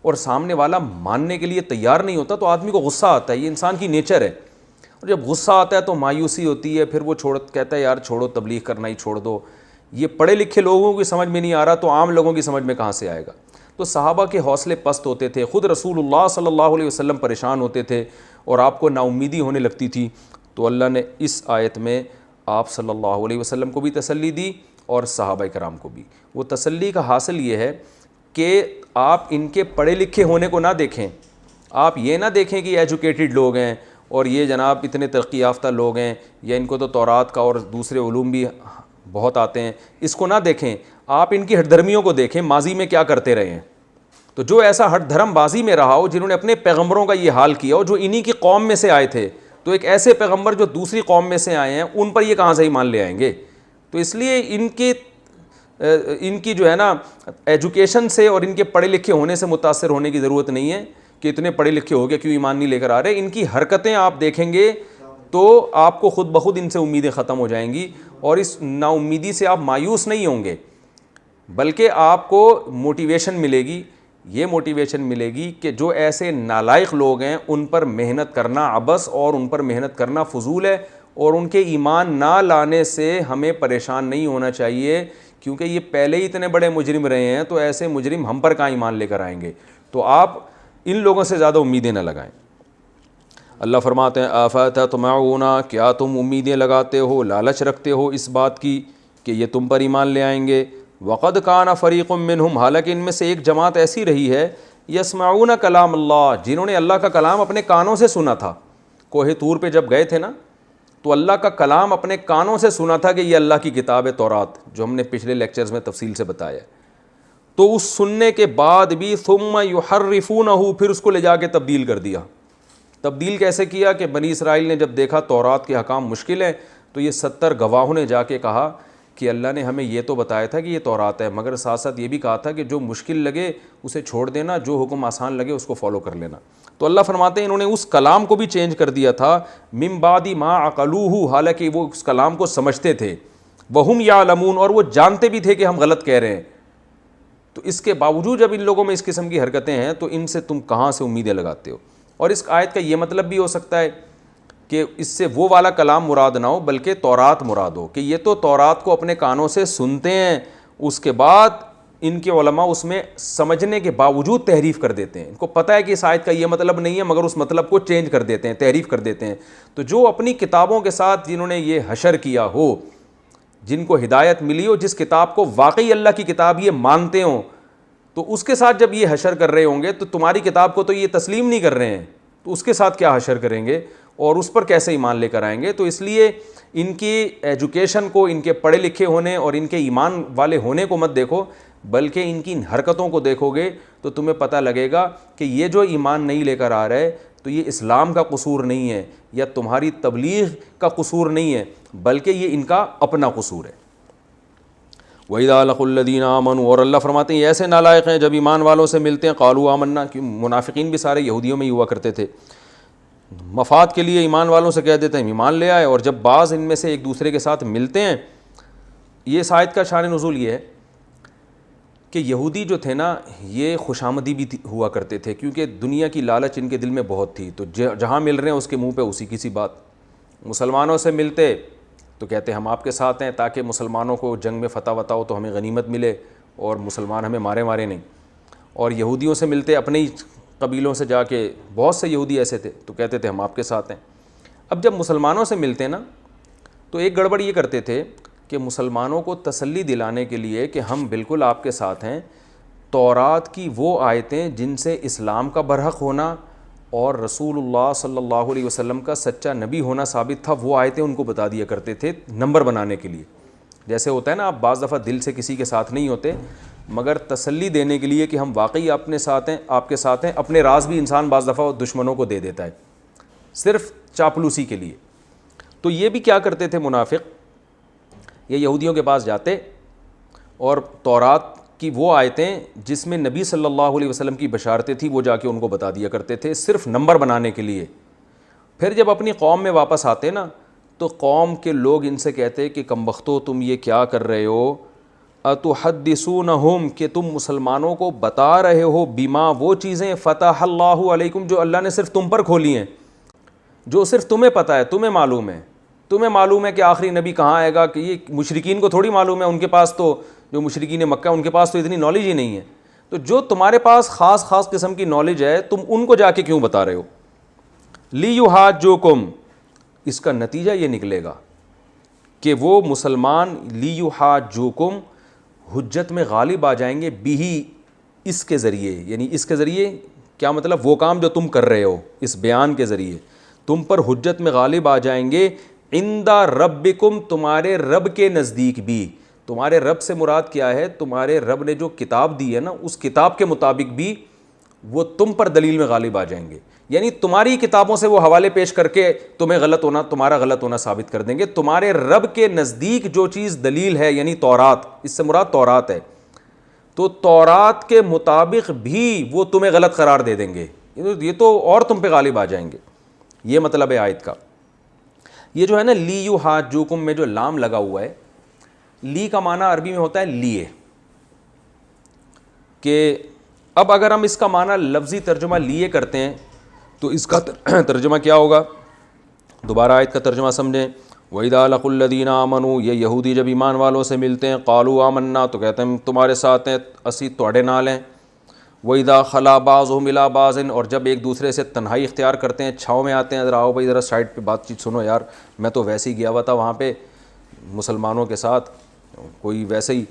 اور سامنے والا ماننے کے لیے تیار نہیں ہوتا تو آدمی کو غصہ آتا ہے. یہ انسان کی نیچر ہے. اور جب غصہ آتا ہے تو مایوسی ہوتی ہے، پھر وہ کہتا ہے یار چھوڑو، تبلیغ کرنا ہی چھوڑ دو. یہ پڑھے لکھے لوگوں کی سمجھ میں نہیں آ رہا تو عام لوگوں کی سمجھ میں کہاں سے آئے گا. تو صحابہ کے حوصلے پست ہوتے تھے. خود رسول اللہ صلی اللہ علیہ وسلم پریشان ہوتے تھے اور آپ کو نا امیدی ہونے لگتی تھی. تو اللہ نے اس آیت میں آپ صلی اللہ علیہ وسلم کو بھی تسلی دی اور صحابہ کرام کو بھی. وہ تسلی کا حاصل یہ ہے کہ آپ ان کے پڑھے لکھے ہونے کو نہ دیکھیں. آپ یہ نہ دیکھیں کہ ایجوکیٹڈ لوگ ہیں اور یہ جناب اتنے ترقی یافتہ لوگ ہیں، یا ان کو تو تورات کا اور دوسرے علوم بھی بہت آتے ہیں. اس کو نہ دیکھیں، آپ ان کی ہٹ دھرمیوں کو دیکھیں، ماضی میں کیا کرتے رہے ہیں. تو جو ایسا ہٹ دھرم بازی میں رہا ہو، جنہوں نے اپنے پیغمبروں کا یہ حال کیا ہو، جو انہی کی قوم میں سے آئے تھے، تو ایک ایسے پیغمبر جو دوسری قوم میں سے آئے ہیں ان پر یہ کہاں سے ایمان لے آئیں گے. تو اس لیے ان کی جو ہے نا ایجوکیشن سے اور ان کے پڑھے لکھے ہونے سے متاثر ہونے کی ضرورت نہیں ہے کہ اتنے پڑھے لکھے ہو گئے کیوں ایمان نہیں لے کر آ رہے. ان کی حرکتیں آپ دیکھیں گے تو آپ کو خود بخود ان سے امیدیں ختم ہو جائیں گی، اور اس نا امیدی سے آپ مایوس نہیں ہوں گے، بلکہ آپ کو موٹیویشن ملے گی. یہ موٹیویشن ملے گی کہ جو ایسے نالائق لوگ ہیں ان پر محنت کرنا عبث اور ان پر محنت کرنا فضول ہے، اور ان کے ایمان نہ لانے سے ہمیں پریشان نہیں ہونا چاہیے، کیونکہ یہ پہلے ہی اتنے بڑے مجرم رہے ہیں تو ایسے مجرم ہم پر کہاں ایمان لے کر آئیں گے. تو آپ ان لوگوں سے زیادہ امیدیں نہ لگائیں. اللہ فرماتے ہیں افتطمعون، کیا تم امیدیں لگاتے ہو، لالچ رکھتے ہو اس بات کی کہ یہ تم پر ایمان لے آئیں گے. وقد کان فریق منہم، حالانکہ ان میں سے ایک جماعت ایسی رہی ہے یسمعون کلام اللہ، جنہوں نے اللہ کا کلام اپنے کانوں سے سنا تھا. کوہ طور پہ جب گئے تھے نا تو اللہ کا کلام اپنے کانوں سے سنا تھا کہ یہ اللہ کی کتاب ہے تورات، جو ہم نے پچھلے لیکچرز میں تفصیل سے بتایا ہے. تو اس سننے کے بعد بھی ثم یحرفونہ، پھر اس کو لے جا کے تبدیل کر دیا. تبدیل کیسے کیا کہ بنی اسرائیل نے جب دیکھا تورات کے احکام مشکل ہیں تو یہ 70 گواہوں نے جا کے کہا کہ اللہ نے ہمیں یہ تو بتایا تھا کہ یہ تورات ہے، مگر ساتھ ساتھ یہ بھی کہا تھا کہ جو مشکل لگے اسے چھوڑ دینا، جو حکم آسان لگے اس کو فالو کر لینا. تو اللہ فرماتے ہیں انہوں نے اس کلام کو بھی چینج کر دیا تھا، من بعد ما عقلوہ، حالانکہ وہ اس کلام کو سمجھتے تھے، وہم یعلمون، اور وہ جانتے بھی تھے کہ ہم غلط کہہ رہے ہیں. تو اس کے باوجود جب ان لوگوں میں اس قسم کی حرکتیں ہیں تو ان سے تم کہاں سے امیدیں لگاتے ہو. اور اس آیت کا یہ مطلب بھی ہو سکتا ہے کہ اس سے وہ والا کلام مراد نہ ہو بلکہ تورات مراد ہو، کہ یہ تو تورات کو اپنے کانوں سے سنتے ہیں، اس کے بعد ان کے علماء اس میں سمجھنے کے باوجود تحریف کر دیتے ہیں. ان کو پتہ ہے کہ اس آیت کا یہ مطلب نہیں ہے مگر اس مطلب کو چینج کر دیتے ہیں، تحریف کر دیتے ہیں. تو جو اپنی کتابوں کے ساتھ جنہوں نے یہ حشر کیا ہو، جن کو ہدایت ملی ہو، جس کتاب کو واقعی اللہ کی کتاب یہ مانتے ہوں، تو اس کے ساتھ جب یہ حشر کر رہے ہوں گے تو تمہاری کتاب کو تو یہ تسلیم نہیں کر رہے ہیں، تو اس کے ساتھ کیا حشر کریں گے اور اس پر کیسے ایمان لے کر آئیں گے. تو اس لیے ان کی ایجوکیشن کو، ان کے پڑھے لکھے ہونے اور ان کے ایمان والے ہونے کو مت دیکھو، بلکہ ان کی حرکتوں کو دیکھو گے تو تمہیں پتہ لگے گا کہ یہ جو ایمان نہیں لے کر آ رہا ہے تو یہ اسلام کا قصور نہیں ہے یا تمہاری تبلیغ کا قصور نہیں ہے، بلکہ یہ ان کا اپنا قصور ہے. وَإِذَا لَقُوا الَّذِينَ آمَنُوا، اور اللہ فرماتے ہیں یہ ایسے نالائق ہیں جب ایمان والوں سے ملتے ہیں، قالوا آمنا، کہ منافقین بھی سارے یہودیوں میں ہی ہوا کرتے تھے، مفاد کے لیے ایمان والوں سے کہہ دیتے ہیں ایمان لے آئے، اور جب بعض ان میں سے ایک دوسرے کے ساتھ ملتے ہیں. یہ اس آیت کا شان نزول یہ ہے کہ یہودی جو تھے نا یہ خوش آمدی بھی ہوا کرتے تھے، کیونکہ دنیا کی لالچ ان کے دل میں بہت تھی، تو جہاں مل رہے ہیں اس کے منہ پہ اسی کی سی بات. مسلمانوں سے ملتے تو کہتے ہم آپ کے ساتھ ہیں تاکہ مسلمانوں کو جنگ میں فتح وتا ہو تو ہمیں غنیمت ملے اور مسلمان ہمیں مارے نہیں. اور یہودیوں سے ملتے اپنے ہی قبیلوں سے جا کے، بہت سے یہودی ایسے تھے تو کہتے تھے ہم آپ کے ساتھ ہیں. اب جب مسلمانوں سے ملتے نا تو ایک گڑبڑ یہ کرتے تھے کہ مسلمانوں کو تسلی دلانے کے لیے کہ ہم بالکل آپ کے ساتھ ہیں، تورات کی وہ آیتیں جن سے اسلام کا برحق ہونا اور رسول اللہ صلی اللہ علیہ وسلم کا سچا نبی ہونا ثابت تھا، وہ آیتیں ان کو بتا دیا کرتے تھے نمبر بنانے کے لیے. جیسے ہوتا ہے نا، آپ بعض دفعہ دل سے کسی کے ساتھ نہیں ہوتے مگر تسلی دینے کے لیے کہ ہم واقعی اپنے ساتھ ہیں، آپ کے ساتھ ہیں. اپنے راز بھی انسان بعض دفعہ دشمنوں کو دے دیتا ہے صرف چاپلوسی کے لیے. تو یہ بھی کیا کرتے تھے منافق، یہ یہودیوں کے پاس جاتے اور تورات کی وہ آیتیں جس میں نبی صلی اللہ علیہ وسلم کی بشارتیں تھیں وہ جا کے ان کو بتا دیا کرتے تھے صرف نمبر بنانے کے لیے. پھر جب اپنی قوم میں واپس آتے نا تو قوم کے لوگ ان سے کہتے کہ کم بختو تم یہ کیا کر رہے ہو، اتحدثونہم، کہ تم مسلمانوں کو بتا رہے ہو، بما، وہ چیزیں، فتح اللہ علیکم، جو اللہ نے صرف تم پر کھولی ہیں، جو صرف تمہیں پتہ ہے، تمہیں معلوم ہے. تمہیں معلوم ہے کہ آخری نبی کہاں آئے گا، کہ یہ مشرکین کو تھوڑی معلوم ہے، ان کے پاس تو جو مشرکین مکہ ان کے پاس تو اتنی نالج ہی نہیں ہے. تو جو تمہارے پاس خاص قسم کی نالج ہے تم ان کو جا کے کیوں بتا رہے ہو. لیحاجوکم، اس کا نتیجہ یہ نکلے گا کہ وہ مسلمان لیحاجوکم، حجت میں غالب آ جائیں گے، بھی، اس کے ذریعے. یعنی اس کے ذریعے کیا مطلب، وہ کام جو تم کر رہے ہو اس بیان کے ذریعے تم پر حجت میں غالب آ جائیں گے. عند ربکم، تمہارے رب کے نزدیک بھی. تمہارے رب سے مراد کیا ہے، تمہارے رب نے جو کتاب دی ہے نا اس کتاب کے مطابق بھی وہ تم پر دلیل میں غالب آ جائیں گے. یعنی تمہاری کتابوں سے وہ حوالے پیش کر کے تمہیں غلط ہونا، تمہارا غلط ہونا ثابت کر دیں گے. تمہارے رب کے نزدیک جو چیز دلیل ہے یعنی تورات، اس سے مراد تورات ہے، تو تورات کے مطابق بھی وہ تمہیں غلط قرار دے دیں گے. یہ تو اور تم پہ غالب آ جائیں گے. یہ مطلب ہے آیت کا. یہ جو ہے نا لیحاجوکم میں جو لام لگا ہوا ہے، لی کا معنی عربی میں ہوتا ہے لیے، کہ اب اگر ہم اس کا معنی لفظی ترجمہ لیے کرتے ہیں تو اس کا ترجمہ کیا ہوگا. دوبارہ آیت کا ترجمہ سمجھیں. وَإِذَا لَقُوا الَّذِينَ آمَنُوا، یہ یہودی جب ایمان والوں سے ملتے ہیں، قالوا آمنا، تو کہتے ہیں تمہارے ساتھ ہیں، اسی توڑے نال ہیں. وَإِذَا خَلَا بَعْضُهُمْ إِلَىٰ بَعْضٍ، اور جب ایک دوسرے سے تنہائی اختیار کرتے ہیں، چھاؤں میں آتے ہیں، ذرا آؤ بھائی ذرا سائڈ پہ بات چیت سنو یار، میں تو ویسے ہی گیا ہوا تھا وہاں پہ مسلمانوں کے ساتھ، کوئی ویسے ہی،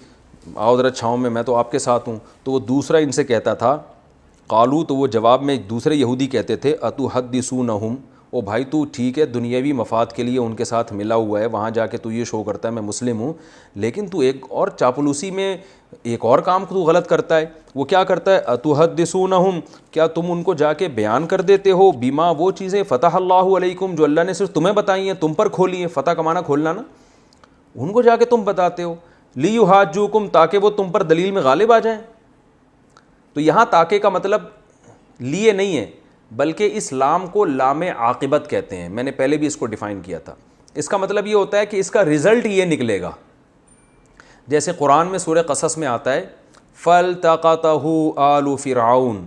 آؤ ذرا چھاؤں میں، میں تو آپ کے ساتھ ہوں. تو وہ دوسرا ان سے کہتا تھا قالو تو وہ جواب میں دوسرے یہودی کہتے تھے اتحدثونہم، او بھائی تو ٹھیک ہے دنیاوی مفاد کے لیے ان کے ساتھ ملا ہوا ہے، وہاں جا کے تو یہ شو کرتا ہے میں مسلم ہوں، لیکن تو ایک اور چاپلوسی میں ایک اور کام تو غلط کرتا ہے۔ وہ کیا کرتا ہے؟ اتحدثونہم، کیا تم ان کو جا کے بیان کر دیتے ہو، بیما وہ چیزیں فتح اللہ علیکم جو اللہ نے صرف تمہیں بتائی ہیں، تم پر کھولی ہیں، فتح کا معنی کھولنا نا، ان کو جا کے تم بتاتے ہو، لیحاجوکم تاکہ وہ تم پر دلیل میں غالب آ جائیں۔ تو یہاں تاکہ کا مطلب لیے نہیں ہے، بلکہ اس لام کو لام عاقبت کہتے ہیں، میں نے پہلے بھی اس کو ڈیفائن کیا تھا۔ اس کا مطلب یہ ہوتا ہے کہ اس کا رزلٹ یہ نکلے گا، جیسے قرآن میں سورہ قصص میں آتا ہے فَالْتَقَطَهُ آلُ فِرْعَوْنَ،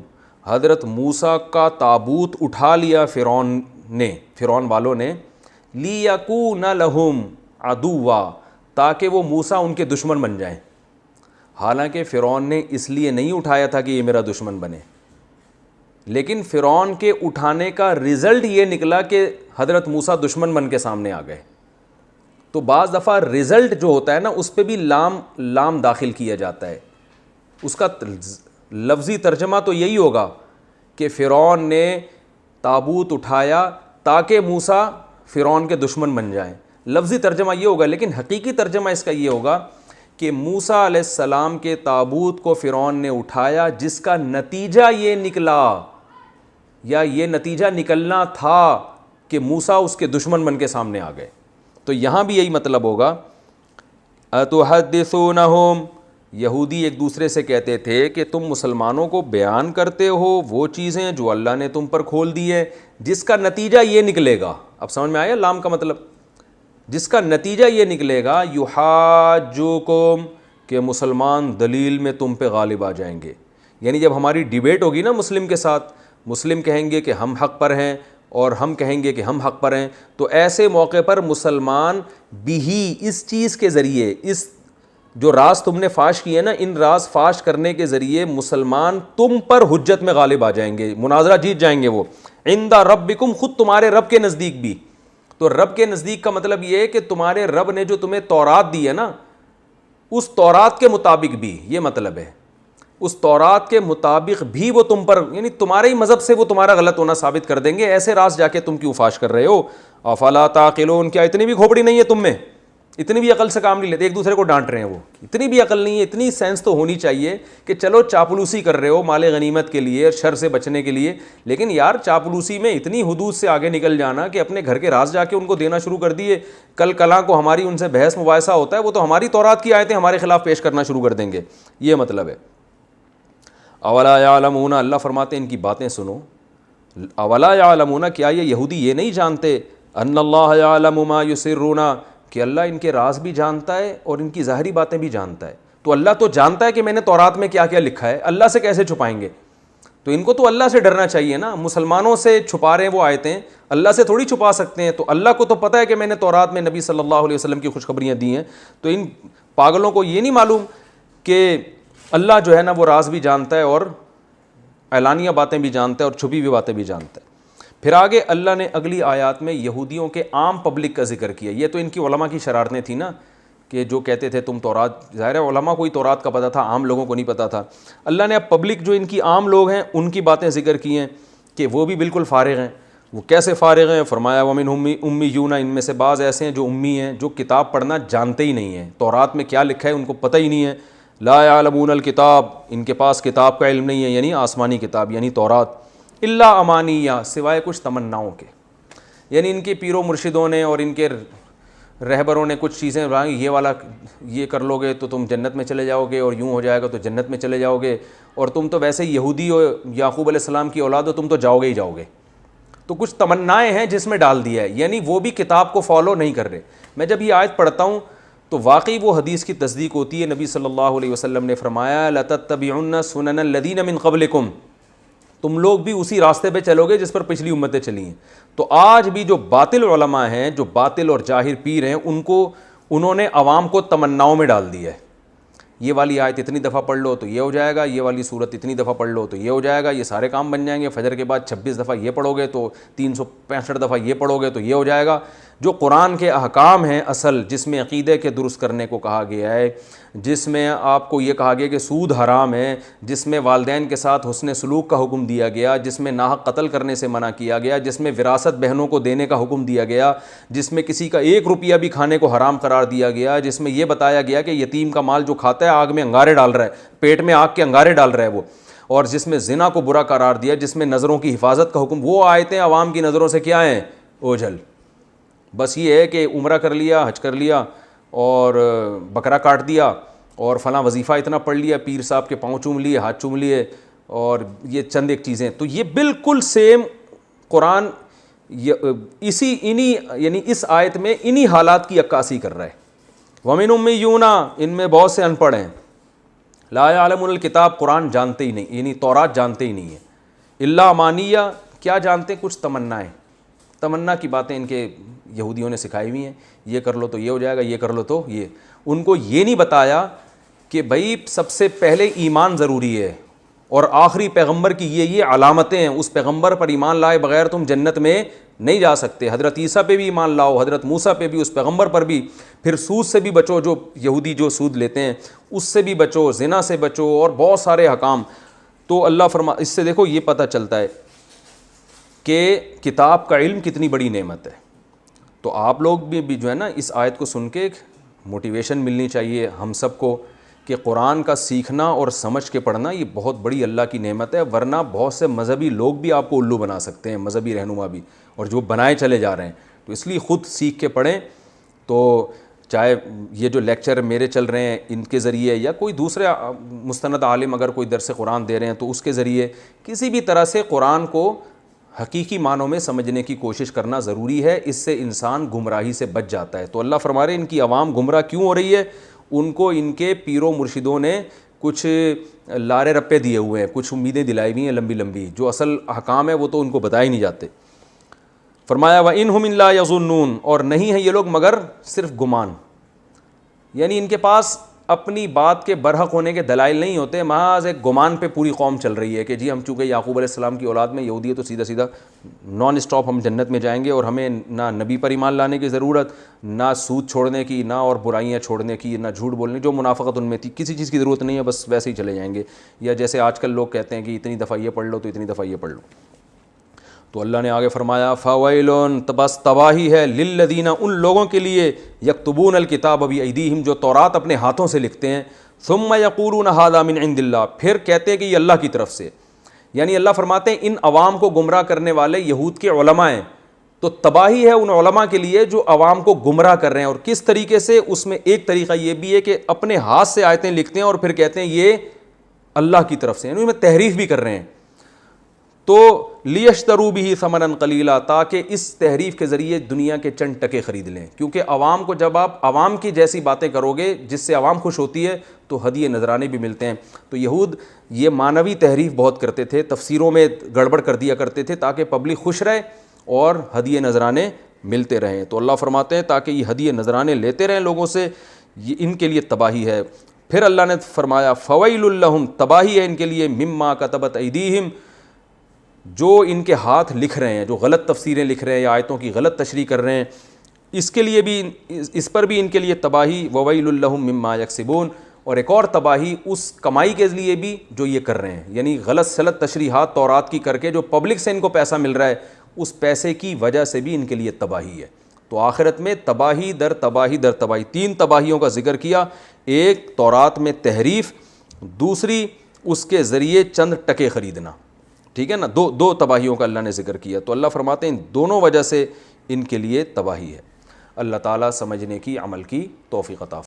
حضرت موسیٰ کا تابوت اٹھا لیا فرعون والوں نے، لِيَكُونَ لَهُمْ عَدُوًّا، تاکہ وہ موسیٰ ان کے دشمن بن جائیں۔ حالانکہ فرعون نے اس لیے نہیں اٹھایا تھا کہ یہ میرا دشمن بنے، لیکن فرعون کے اٹھانے کا رزلٹ یہ نکلا کہ حضرت موسیٰ دشمن بن کے سامنے آ گئے۔ تو بعض دفعہ رزلٹ جو ہوتا ہے نا اس پہ بھی لام داخل کیا جاتا ہے، اس کا لفظی ترجمہ تو یہی ہوگا کہ فرعون نے تابوت اٹھایا تاکہ موسیٰ فرعون کے دشمن بن جائیں، لفظی ترجمہ یہ ہوگا، لیکن حقیقی ترجمہ اس کا یہ ہوگا کہ موسیٰ علیہ السلام کے تابوت کو فرعون نے اٹھایا، جس کا نتیجہ یہ نکلا یا یہ نتیجہ نکلنا تھا کہ موسیٰ اس کے دشمن بن کے سامنے آ گئے۔ تو یہاں بھی یہی مطلب ہوگا اتحدثونہم، یہودی ایک دوسرے سے کہتے تھے کہ تم مسلمانوں کو بیان کرتے ہو وہ چیزیں جو اللہ نے تم پر کھول دی ہے، جس کا نتیجہ یہ نکلے گا۔ اب سمجھ میں آیا لام کا مطلب؟ جس کا نتیجہ یہ نکلے گا یحاجوکم، کہ مسلمان دلیل میں تم پہ غالب آ جائیں گے۔ یعنی جب ہماری ڈیبیٹ ہوگی نا مسلم کے ساتھ، مسلم کہیں گے کہ ہم حق پر ہیں اور ہم کہیں گے کہ ہم حق پر ہیں، تو ایسے موقع پر مسلمان بھی اس چیز کے ذریعے، اس جو راز تم نے فاش کیے نا، ان راز فاش کرنے کے ذریعے مسلمان تم پر حجت میں غالب آ جائیں گے، مناظرہ جیت جائیں گے وہ، عند ربکم، خود تمہارے رب کے نزدیک بھی۔ تو رب کے نزدیک کا مطلب یہ ہے کہ تمہارے رب نے جو تمہیں تورات دی ہے نا، اس تورات کے مطابق بھی، یہ مطلب ہے اس تورات کے مطابق بھی وہ تم پر، یعنی تمہارے ہی مذہب سے وہ تمہارا غلط ہونا ثابت کر دیں گے، ایسے راز جا کے تم کیوں فاش کر رہے ہو؟ افلا تعقلون، کیا اتنی بھی کھوپڑی نہیں ہے تم میں؟ اتنی بھی عقل سے کام نہیں لیتے؟ ایک دوسرے کو ڈانٹ رہے ہیں وہ، اتنی بھی عقل نہیں ہے، اتنی سینس تو ہونی چاہیے کہ چلو چاپلوسی کر رہے ہو مال غنیمت کے لیے، شر سے بچنے کے لیے، لیکن یار چاپلوسی میں اتنی حدود سے آگے نکل جانا کہ اپنے گھر کے راز جا کے ان کو دینا شروع کر دیے، کل کلاں کو ہماری ان سے بحث مباحثہ ہوتا ہے وہ تو ہماری تورات کی آیتیں ہمارے خلاف پیش کرنا شروع کر دیں گے، یہ مطلب ہے۔ اولا یعلمون، اللہ فرماتے ہیں ان کی باتیں سنو، اولا یعلمون، کیا یہ یہودی یہ نہیں جانتے، ان اللہ یعلم ما یسرون، کہ اللہ ان کے راز بھی جانتا ہے اور ان کی ظاہری باتیں بھی جانتا ہے۔ تو اللہ تو جانتا ہے کہ میں نے تورات میں کیا کیا لکھا ہے، اللہ سے کیسے چھپائیں گے؟ تو ان کو تو اللہ سے ڈرنا چاہیے نا، مسلمانوں سے چھپا رہے ہیں وہ آیتیں، اللہ سے تھوڑی چھپا سکتے ہیں۔ تو اللہ کو تو پتہ ہے کہ میں نے تورات میں نبی صلی اللہ علیہ وسلم کی خوشخبریاں دی ہیں، تو ان پاگلوں کو یہ نہیں معلوم کہ اللہ جو ہے نا وہ راز بھی جانتا ہے اور اعلانیہ باتیں بھی جانتا ہے اور چھپی ہوئی باتیں بھی جانتا ہے۔ پھر آگے اللہ نے اگلی آیات میں یہودیوں کے عام پبلک کا ذکر کیا۔ یہ تو ان کی علماء کی شرارتیں تھیں نا، کہ جو کہتے تھے تم تورات، ظاہر ہے علماء کو ہی تورات کا پتہ تھا، عام لوگوں کو نہیں پتہ تھا۔ اللہ نے اب پبلک جو ان کی عام لوگ ہیں ان کی باتیں ذکر کی ہیں کہ وہ بھی بالکل فارغ ہیں۔ وہ کیسے فارغ ہیں؟ فرمایا وَمِنْهُمْ أُمِّيُّونَ، ان میں سے بعض ایسے ہیں جو امی ہیں، جو کتاب پڑھنا جانتے ہی نہیں ہیں، تورات میں کیا لکھا ہے ان کو پتہ ہی نہیں ہے۔ لا يعلمون الکتاب، ان کے پاس کتاب کا علم نہیں ہے، یعنی آسمانی کتاب یعنی تورات، الا امانیہ، سوائے کچھ تمناؤں کے، یعنی ان کے پیروں مرشدوں نے اور ان کے رہبروں نے کچھ چیزیں بتائیں، یہ والا یہ کر لو گے تو تم جنت میں چلے جاؤ گے، اور یوں ہو جائے گا تو جنت میں چلے جاؤ گے، اور تم تو ویسے یہودی ہو، یعقوب علیہ السلام کی اولاد ہو، تم تو جاؤ گے ہی جاؤ گے۔ تو کچھ تمنائیں ہیں جس میں ڈال دیا ہے، یعنی وہ بھی کتاب کو فالو نہیں کر رہے۔ میں جب یہ آیت پڑھتا ہوں تو واقعی وہ حدیث کی تصدیق ہوتی ہے۔ نبی صلی اللہ علیہ وسلم نے فرمایا لَتَتَّبِعُنَّ سُنَنَ الَّذِينَ مِن قَبْلِكُمْ، تم لوگ بھی اسی راستے پہ چلو گے جس پر پچھلی امتیں چلی ہیں۔ تو آج بھی جو باطل علماء ہیں، جو باطل اور جاہر پیر ہیں، انہوں نے عوام کو تمناؤں میں ڈال دیا ہے۔ یہ والی آیت اتنی دفعہ پڑھ لو تو یہ ہو جائے گا، یہ والی صورت اتنی دفعہ پڑھ لو تو یہ ہو جائے گا، یہ سارے کام بن جائیں گے، فجر کے بعد 26 دفعہ یہ پڑھو گے تو 365 دفعہ یہ پڑھو گے تو یہ ہو جائے گا۔ جو قرآن کے احکام ہیں اصل، جس میں عقیدے کے درست کرنے کو کہا گیا ہے، جس میں آپ کو یہ کہا گیا کہ سود حرام ہے، جس میں والدین کے ساتھ حسن سلوک کا حکم دیا گیا، جس میں ناحق قتل کرنے سے منع کیا گیا، جس میں وراثت بہنوں کو دینے کا حکم دیا گیا، جس میں کسی کا 1 روپیہ بھی کھانے کو حرام قرار دیا گیا، جس میں یہ بتایا گیا کہ یتیم کا مال جو کھاتا ہے آگ میں انگارے ڈال رہا ہے، پیٹ میں آگ کے انگارے ڈال رہا ہے وہ، اور جس میں زنا کو برا قرار دیا، جس میں نظروں کی حفاظت کا حکم، وہ آیتیں عوام کی نظروں سے کیا ہیں؟ اوجھل۔ بس یہ ہے کہ عمرہ کر لیا، حج کر لیا اور بکرا کاٹ دیا اور فلاں وظیفہ اتنا پڑھ لیا، پیر صاحب کے پاؤں چوم لیے، ہاتھ چوم لیے، اور یہ چند ایک چیزیں، تو یہ بالکل سیم قرآن یعنی اس آیت میں انہی حالات کی عکاسی کر رہا ہے۔ وَمِنْ أُمِّيُّونَ، ان میں بہت سے ان پڑھ ہیں، لا يعلمون الکتاب، قرآن جانتے ہی نہیں، یعنی تورات جانتے ہی نہیں ہے، الا امانیہ، کیا جانتے ہیں؟ کچھ تمنائیں، تمنا کی باتیں ان کے یہودیوں نے سکھائی ہوئی ہیں، یہ کر لو تو یہ ہو جائے گا، یہ کر لو تو یہ۔ ان کو یہ نہیں بتایا کہ بھائی سب سے پہلے ایمان ضروری ہے، اور آخری پیغمبر کی یہ علامتیں ہیں، اس پیغمبر پر ایمان لائے بغیر تم جنت میں نہیں جا سکتے۔ حضرت عیسیٰ پہ بھی ایمان لاؤ، حضرت موسیٰ پہ بھی، اس پیغمبر پر بھی، پھر سود سے بھی بچو، جو یہودی جو سود لیتے ہیں اس سے بھی بچو، زنا سے بچو، اور بہت سارے احکام۔ تو اللہ اس سے دیکھو یہ پتہ چلتا ہے کہ کتاب کا علم کتنی بڑی نعمت ہے۔ تو آپ لوگ بھی جو ہے نا اس آیت کو سن کے ایک موٹیویشن ملنی چاہیے ہم سب کو کہ قرآن کا سیکھنا اور سمجھ کے پڑھنا یہ بہت بڑی اللہ کی نعمت ہے، ورنہ بہت سے مذہبی لوگ بھی آپ کو الو بنا سکتے ہیں، مذہبی رہنما بھی، اور جو بنائے چلے جا رہے ہیں۔ تو اس لیے خود سیکھ کے پڑھیں۔ تو چاہے یہ جو لیکچر میرے چل رہے ہیں ان کے ذریعے، یا کوئی دوسرے مستند عالم اگر کوئی درس قرآن دے رہے ہیں تو اس کے ذریعے، کسی بھی طرح سے قرآن کو حقیقی معنوں میں سمجھنے کی کوشش کرنا ضروری ہے، اس سے انسان گمراہی سے بچ جاتا ہے۔ تو اللہ فرما رہے ہیں ان کی عوام گمراہ کیوں ہو رہی ہے؟ ان کو ان کے پیر و مرشدوں نے کچھ لارے رپے دیے ہوئے ہیں، کچھ امیدیں دلائی ہوئی ہیں لمبی لمبی، جو اصل احکام ہے وہ تو ان کو بتائے نہیں جاتے۔ فرمایا وَإِنْهُمْ إِلَّا يَظُنُّونَ، اور نہیں ہیں یہ لوگ مگر صرف گمان، یعنی ان کے پاس اپنی بات کے برحق ہونے کے دلائل نہیں ہوتے، محض ایک گمان پہ پوری قوم چل رہی ہے کہ جی ہم چونکہ یعقوب علیہ السلام کی اولاد میں یہودی ہے تو سیدھا سیدھا نان اسٹاپ ہم جنت میں جائیں گے، اور ہمیں نہ نبی پر ایمان لانے کی ضرورت، نہ سود چھوڑنے کی، نہ اور برائیاں چھوڑنے کی، نہ جھوٹ بولنے، جو منافقت ان میں تھی کسی چیز کی ضرورت نہیں ہے، بس ویسے ہی چلے جائیں گے۔ یا جیسے آج کل لوگ کہتے ہیں کہ اتنی دفعہ یہ پڑھ لو تو اتنی دفعہ یہ پڑھ لو۔ تو اللہ نے آگے فرمایا فویلون، بس تباہی ہے، للذین، ان لوگوں کے لیے، یکتبون الکتاب بایدیہم، جو تورات اپنے ہاتھوں سے لکھتے ہیں، ثم یقولون ھذا من عند اللہ، پھر کہتے ہیں کہ یہ اللہ کی طرف سے۔ یعنی اللہ فرماتے ہیں ان عوام کو گمراہ کرنے والے یہود کے علماء ہیں، تو تباہی ہے ان علماء کے لیے جو عوام کو گمراہ کر رہے ہیں۔ اور کس طریقے سے؟ اس میں ایک طریقہ یہ بھی ہے کہ اپنے ہاتھ سے آیتیں لکھتے ہیں اور پھر کہتے ہیں یہ اللہ کی طرف سے، یعنی ان میں تحریف بھی کر رہے ہیں۔ تو لیشتروا بہ ثمنا قلیلا، تاکہ اس تحریف کے ذریعے دنیا کے چند ٹکے خرید لیں، کیونکہ عوام کو جب آپ عوام کی جیسی باتیں کرو گے جس سے عوام خوش ہوتی ہے تو ہدیے نذرانے بھی ملتے ہیں۔ تو یہود یہ معنوی تحریف بہت کرتے تھے، تفسیروں میں گڑبڑ کر دیا کرتے تھے تاکہ پبلک خوش رہے اور ہدیے نذرانے ملتے رہیں۔ تو اللہ فرماتے ہیں تاکہ یہ ہدیے نذرانے لیتے رہیں لوگوں سے، یہ ان کے لیے تباہی ہے۔ پھر اللہ نے فرمایا فویل لہم، تباہی ہے ان کے لیے، مما کتبت ایدیہم، جو ان کے ہاتھ لکھ رہے ہیں، جو غلط تفسیریں لکھ رہے ہیں یا آیتوں کی غلط تشریح کر رہے ہیں، اس کے لیے بھی، اس پر بھی ان کے لیے تباہی، وویل لہم مما یکسبون، اور ایک اور تباہی اس کمائی کے لیے بھی جو یہ کر رہے ہیں، یعنی غلط سلط تشریحات تورات کی کر کے جو پبلک سے ان کو پیسہ مل رہا ہے، اس پیسے کی وجہ سے بھی ان کے لیے تباہی ہے۔ تو آخرت میں تباہی در تباہی در تباہی، 3 تباہیوں کا ذکر کیا، ایک تورات میں تحریف، دوسری اس کے ذریعے چند ٹکے خریدنا، ٹھیک ہے نا، دو تباہیوں کا اللہ نے ذکر کیا۔ تو اللہ فرماتے ہیں ان دونوں وجہ سے ان کے لیے تباہی ہے۔ اللہ تعالیٰ سمجھنے کی، عمل کی توفیق عطا